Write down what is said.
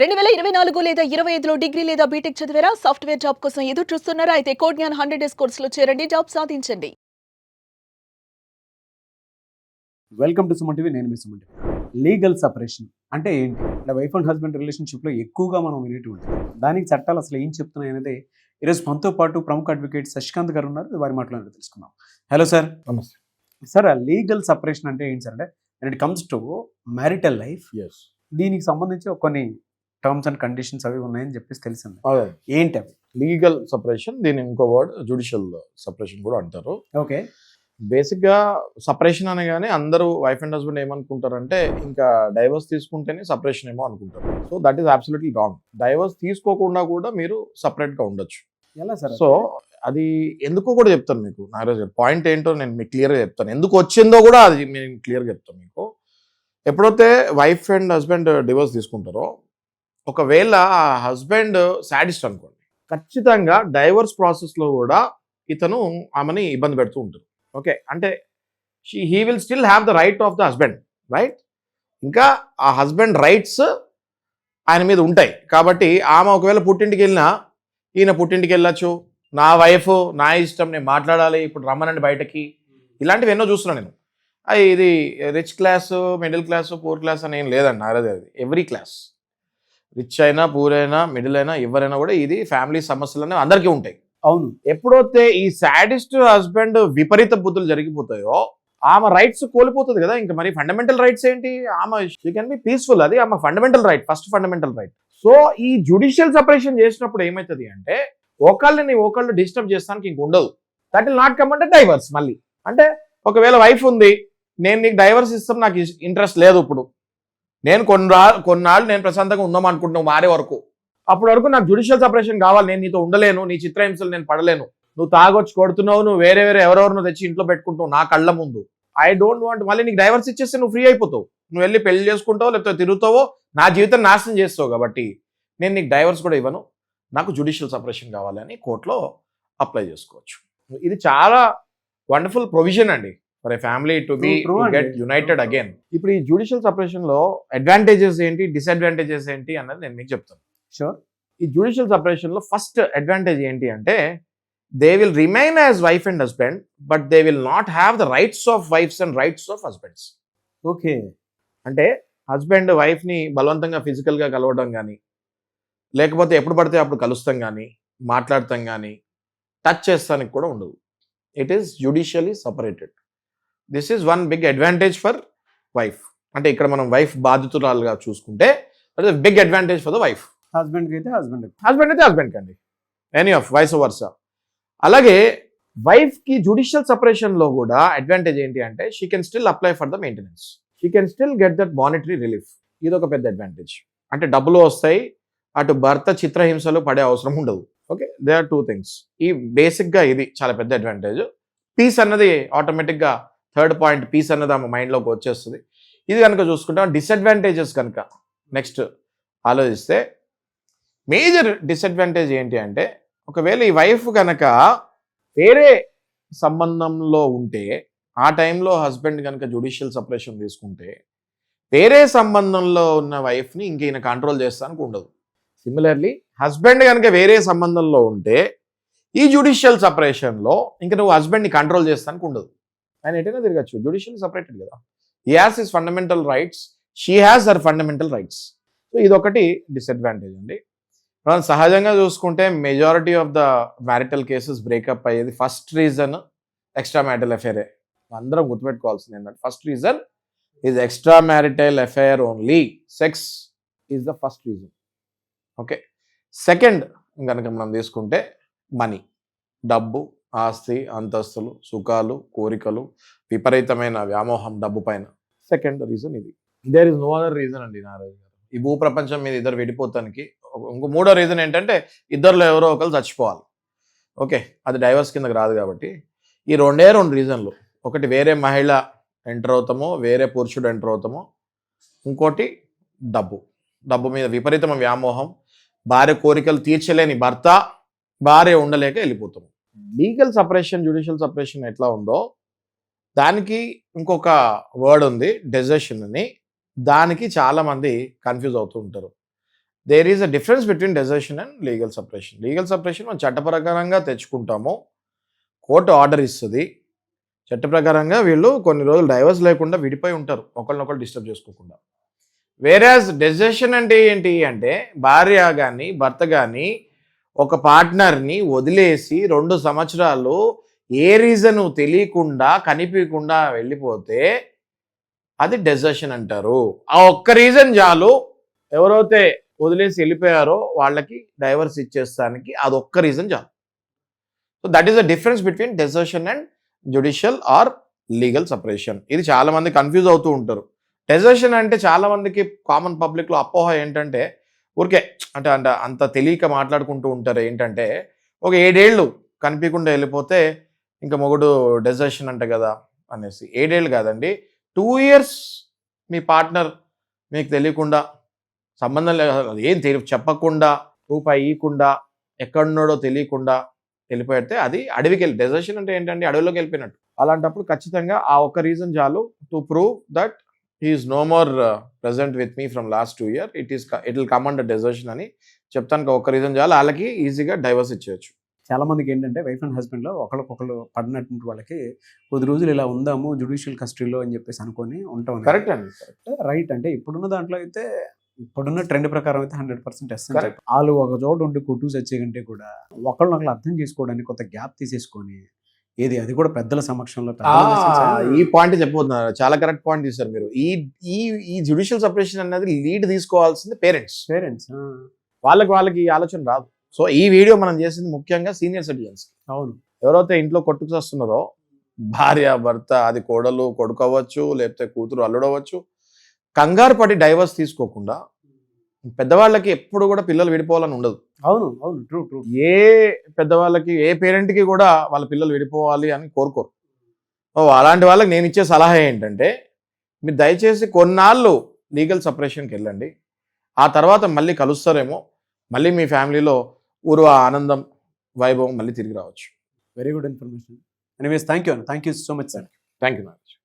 2024 లేదా 25లో డిగ్రీ లేదా బీటెక్ చదివారా? సాఫ్ట్‌వేర్ జాబ్ కోసం ఎదురు చూస్తున్నారా? అయితే కోడ్ జ్ఞాన్ 100 డేస్ కోర్సులో చేరండి. జాబ్ సాధించండి. Welcome to Suman TV. నేను మీ సుమన్ టీవీ. లీగల్ సెపరేషన్ అంటే ఏంటి? అంటే వైఫ్ అండ్ హస్బెండ్ రిలేషన్షిప్లో ఎక్కువగా మనం వినేటువంటి దానికి చట్టాలు అసలు ఏం చెప్తున్నాయి అనేది ఈరోజు మనతో పాటు ప్రముఖ అడ్వకేట్ శశికాంత్ గారు ఉన్నారు. వారి మాటలను తెలుసుకుందాం. Hello sir. నమస్తే. సార్, ఆ లీగల్ సెపరేషన్ అంటే ఏంటి సార్? అంటే when it comes to marital life, yes దీనికి సంబంధించి కొన్ని టర్మ్స్ అండ్ కండిషన్స్ అవి ఉన్నాయని చెప్పేసి తెలిసింది. అదే ఏంటి అవి? లీగల్ సపరేషన్, దీని ఇంకో వర్డ్ జుడిషియల్ సపరేషన్ కూడా అంటారు. ఓకే. బేసిక్గా సపరేషన్ అనగానే అందరూ వైఫ్ అండ్ హస్బెండ్ ఏమనుకుంటారంటే ఇంకా డైవర్స్ తీసుకుంటేనే సపరేషన్ ఏమో అనుకుంటారు. So that is absolutely wrong. Divorce తీసుకోకుండా కూడా మీరు సపరేట్గా ఉండొచ్చు. ఎలా సార్? సో అది ఎందుకో కూడా చెప్తాను మీకు. నాగరాజ్ గారు పాయింట్ ఏంటో నేను మీకు క్లియర్గా చెప్తాను. ఎందుకు వచ్చిందో కూడా అది నేను క్లియర్గా చెప్తాను మీకు. ఎప్పుడైతే వైఫ్ అండ్ హస్బెండ్ డివోర్స్ తీసుకుంటారో, ఒకవేళ ఆ హస్బెండ్ సాడిస్ట్ అనుకోండి, ఖచ్చితంగా డైవర్స్ ప్రాసెస్లో కూడా ఇతను ఆమెని ఇబ్బంది పెడుతూ ఉంటారు. ఓకే, అంటే he will still have the right of the husband, right? ఇంకా ఆ హస్బెండ్ రైట్స్ ఆయన మీద ఉంటాయి. కాబట్టి ఆమె ఒకవేళ పుట్టింటికి వెళ్ళినా ఈయన పుట్టింటికి వెళ్ళచ్చు, నా వైఫ్ నా ఇష్టం, నేను మాట్లాడాలి, ఇప్పుడు రమ్మనండి బయటకి, ఇలాంటివి ఎన్నో చూస్తున్నాను నేను. ఇది rich class, middle class, poor class అని ఏం లేదండి నారది. అది ఎవ్రీ క్లాస్, రిచ్ అయినా పూర్ అయినా మిడిల్ అయినా ఎవరైనా కూడా ఇది ఫ్యామిలీ సమస్యలు అనేవి అందరికీ ఉంటాయి. అవును. ఎప్పుడైతే ఈ సాడిస్ట్ హస్బెండ్ విపరీత బుద్ధులు జరిగిపోతాయో ఆమె రైట్స్ కోల్పోతుంది కదా. ఇంకా మరి ఫండమెంటల్ రైట్స్ ఏంటి? ఆమె షీ కెన్ బి పీస్ఫుల్, అది ఆమె fundamental right, first fundamental right. So ఈ జుడిషియల్ సెపరేషన్ చేసినప్పుడు ఏమవుతుంది అంటే ఒకళ్ళు డిస్టర్బ్ చేస్తానికి ఇంక ఉండదు. దట్ విల్ నాట్ కమ్ అంటే డైవర్స్. మళ్ళీ అంటే ఒకవేళ వైఫ్ ఉంది, నేను నీకు డైవర్స్ ఇస్తాం, నాకు ఇంట్రెస్ట్ లేదు, ఇప్పుడు నేను కొన్నాళ్ళు నేను ప్రశాంతంగా ఉందాం అనుకుంటున్నావు మారే వరకు, అప్పటి వరకు నాకు జుడిషియల్ సెపరేషన్ కావాలి, నేను నీతో ఉండలేను, నీ చిత్రహింసలు నేను పడలేను, నువ్వు తాగొచ్చి కొడుతున్నావు, నువ్వు వేరే ఎవరెవరినో తెచ్చి ఇంట్లో పెట్టుకుంటావు నా కళ్ళ ముందు, ఐ డోంట్ వాంట్. మళ్ళీ నీకు డైవర్స్ ఇచ్చేస్తే నువ్వు ఫ్రీ అయిపోతావు, నువ్వు వెళ్ళి పెళ్లి చేసుకుంటావు, లేకపోతే తిరుగుతావో, నా జీవితం నాశనం చేస్తావు. కాబట్టి నేను నీకు డైవర్స్ కూడా ఇవ్వను, నాకు జుడిషియల్ సెపరేషన్ కావాలి అని కోర్టులో అప్లై చేసుకోవచ్చు. ఇది చాలా వండర్ఫుల్ ప్రొవిజన్ అండి for a family to be get united again. ఇప్పుడు ఈ జుడిషియల్ సెపరేషన్ లో అడ్వాంటేజెస్ ఏంటి, డిసడ్వాంటేజెస్ ఏంటి అన్నది నేను మీకు చెప్తాను. షూర్. ఈ జుడిషియల్ సెపరేషన్ లో ఫస్ట్ అడ్వాంటేజ్ ఏంటి అంటే they will remain as wife and husband, but they will not have the rights of wives and rights of husbands. Okay. అంటే హస్బెండ్ వైఫ్ ని బలవంతంగా ఫిజికల్ గా కలవడం కానీ, లేకపోతే ఎప్పుడు పడితే అప్పుడు కలుస్తాం కానీ, మాట్లాడతాం కానీ, టచ్ చేస్తానికి కూడా ఉండదు. It is judicially separated. This is one big advantage for wife. అంటే ఇక్కడ మనం వైఫ్ బాధితురాలుగా చూసుకుంటే big advantage for the wife. Husband అయితే హస్బెండ్ అయితే హస్బెండ్ కండి, ఎనీ ఆఫ్ వైస్ వర్సా. అలాగే వైఫ్ కి జుడిషియల్ సెపరేషన్ లో కూడా అడ్వాంటేజ్ ఏంటి అంటే she can still apply for the maintenance, she can still get that monetary relief. ఇది ఒక పెద్ద అడ్వాంటేజ్. అంటే డబ్బులు వస్తాయి, అటు భర్త చిత్రహింసలు పడే అవసరం ఉండదు. Okay, they are two things. ఈ బేసిక్ గా ఇది చాలా పెద్ద అడ్వాంటేజ్. పీస్ అన్నది ఆటోమేటిక్ గా థర్డ్ పాయింట్, పీస్ అన్నది ఆమె మైండ్ లోకి వచ్చేస్తుంది. ఇది కనుక చూసుకుంటే డిసడ్వాంటేజెస్ కనుక నెక్స్ట్ ఆలోచిస్తే, మేజర్ డిసడ్వాంటేజ్ ఏంటి అంటే ఒకవేళ ఈ వైఫ్ కనుక వేరే సంబంధంలో ఉంటే, ఆ టైంలో హస్బెండ్ కనుక జుడిషియల్ సెపరేషన్ తీసుకుంటే వేరే సంబంధంలో ఉన్న వైఫ్ని ఇంక ఈయన కంట్రోల్ చేస్తానికి ఉండదు. సిమిలర్లీ హస్బెండ్ కనుక వేరే సంబంధంలో ఉంటే ఈ జుడిషియల్ సెపరేషన్లో ఇంక నువ్వు హస్బెండ్ని కంట్రోల్ చేస్తానికి ఉండదు. ఆయన ఎటైనా తిరగచ్చు, జుడిషియల్ సెపరేటెడ్ కదా. He has his fundamental rights, she has her fundamental rights. So ఇదొకటి డిసడ్వాంటేజ్ అండి. మనం సహజంగా చూసుకుంటే majority of the marital cases breakup అయ్యేది ఫస్ట్ రీజన్ ఎక్స్ట్రా మ్యారిటల్ అఫేరే. అందరం గుర్తుపెట్టుకోవాల్సింది ఏంటంటే first reason is extra marital affair only. Sex is the first reason. Okay, second కనుక మనం తీసుకుంటే మనీ, డబ్బు, ఆస్తి, అంతస్తులు, సుఖాలు, కోరికలు, విపరీతమైన వ్యామోహం డబ్బు పైన. సెకండ్ రీజన్ ఇది. There is no other reason అండి నారాజు గారు. ఈ భూప్రపంచం మీద ఇద్దరు విడిపోతానికి ఇంకో మూడో రీజన్ ఏంటంటే ఇద్దరులో ఎవరో ఒకరు చచ్చిపోవాలి. ఓకే, అది డైవర్స్ కిందకి రాదు. కాబట్టి ఈ రెండు రీజన్లు. ఒకటి వేరే మహిళ ఎంటర్ అవుతామో, వేరే పురుషుడు ఎంటర్ అవుతామో, ఇంకోటి డబ్బు మీద విపరీతమైన వ్యామోహం, భార్య కోరికలు తీర్చలేని భర్త, భార్య ఉండలేక వెళ్ళిపోతాము. లీగల్ సపరేషన్, జ్యుడిషియల్ సపరేషన్ ఎట్లా ఉందో దానికి ఇంకొక వర్డ్ ఉంది, డెజర్షన్ అని. దానికి చాలా మంది కన్ఫ్యూజ్ అవుతూ ఉంటారు. There is a difference between desertion and legal separation. Legal separation మనం చట్టప్రకారంగా తెచ్చుకుంటాము, కోర్టు ఆర్డర్ ఇస్తుంది, చట్ట ప్రకారంగా వీళ్ళు కొన్ని రోజులు డైవర్స్ లేకుండా విడిపోయి ఉంటారు, ఒకరినొకరు డిస్టర్బ్ చేసుకోకుండా. వేరాజ్ డెజర్షన్ అంటే ఏంటి అంటే భార్య కానీ భర్త కానీ ఒక పార్ట్నర్ని వదిలేసి 2 సంవత్సరాలు ఏ రీజను తెలియకుండా కనిపించకుండా వెళ్ళిపోతే అది డెజర్షన్ అంటారు. ఆ ఒక్క రీజన్ చాలు, ఎవరైతే వదిలేసి వెళ్ళిపోయారో వాళ్ళకి డైవర్స్ ఇచ్చేస్తానికి అదొక్క రీజన్ చాలు. So that is the difference between desertion and judicial or legal separation. ఇది చాలా మంది కన్ఫ్యూజ్ అవుతూ ఉంటారు. డెజర్షన్ అంటే చాలా మందికి కామన్ పబ్లిక్లో అపోహ ఏంటంటే ఊరికే అంటే అంటే అంత తెలియక మాట్లాడుకుంటూ ఉంటారు ఏంటంటే ఒక 7 ఏళ్ళు కనిపించకుండా వెళ్ళిపోతే ఇంకా మొగుడు డెజర్షన్ అంట కదా అనేసి. 7 ఏళ్ళు కాదండి, 2 years మీ పార్ట్నర్ మీకు తెలియకుండా సంబంధం లేదు ఏం చెప్పకుండా రూపాయి ఇవ్వకుండా ఎక్కడున్నాడో తెలియకుండా వెళ్ళిపోతే అది అడవికి వెళ్ళి. డెజర్షన్ అంటే ఏంటంటే అడవిలోకి వెళ్ళిపోయినట్టు. అలాంటప్పుడు ఖచ్చితంగా ఆ ఒక్క రీజన్ చాలు to prove that he is no more present with me from last 2 years. It will come under desertion అని చెప్తానికి ఒక్క రీజన్ చాలు, వాళ్ళకి ఈజీగా డైవర్స్ ఇచ్చేయచ్చు. చాలా మందికి ఏంటంటే వైఫ్ అండ్ హస్బెండ్లో ఒకరికొకరు పడినటువంటి వాళ్ళకి కొద్ది రోజులు ఇలా ఉందాము జ్యుడిషియల్ కస్టడీలో అని చెప్పేసి అనుకొని ఉంటాం. కరెక్ట్ అండి. రైట్. అంటే ఇప్పుడున్న దాంట్లో అయితే ఇప్పుడున్న ట్రెండ్ ప్రకారం అయితే 100% ఎస్సెన్స్. వాళ్ళు ఒక చోట ఉండి కొట్టు చచ్చే కంటే కూడా ఒకళ్ళనొకళ్ళు అర్థం చేసుకోవడానికి కొంత గ్యాప్ తీసేసుకొని ఏది అది కూడా పెద్దల సమక్షంలో ఈ పాయింట్ చెప్పబోతున్నారు, చాలా కరెక్ట్ పాయింట్ తీశారు మీరు. ఈ జ్యుడిషియల్ సపరేషన్ అనేది లీడ్ తీసుకోవాల్సింది పేరెంట్స్. వాళ్ళకి ఈ ఆలోచన రాదు. సో ఈ వీడియో మనం చేసింది ముఖ్యంగా సీనియర్ సిటిజన్స్. అవును, ఎవరైతే ఇంట్లో కొట్టుకు వస్తున్నారో భార్య భర్త, అది కోడలు కొడుకు అవ్వచ్చు, లేకపోతే కూతురు అల్లుడు అవ్వచ్చు, కంగారు పడి డైవర్స్ తీసుకోకుండా పెద్దవాళ్ళకి ఎప్పుడు కూడా పిల్లలు విడిపోవాలని ఉండదు. అవును అవును, ట్రూ ట్రూ. ఏ పెద్దవాళ్ళకి ఏ పేరెంట్కి కూడా వాళ్ళ పిల్లలు విడిపోవాలి అని కోరుకోరు. అలాంటి వాళ్ళకి నేను ఇచ్చే సలహా ఏంటంటే మీరు దయచేసి కొన్నాళ్ళు లీగల్ సపరేషన్కి వెళ్ళండి, ఆ తర్వాత మళ్ళీ కలుస్తారేమో, మళ్ళీ మీ ఫ్యామిలీలో ఊరు ఆనందం వైభవం మళ్ళీ తిరిగి రావచ్చు. Very good information. Anyways thank you so much sir. Thank you Nagesh.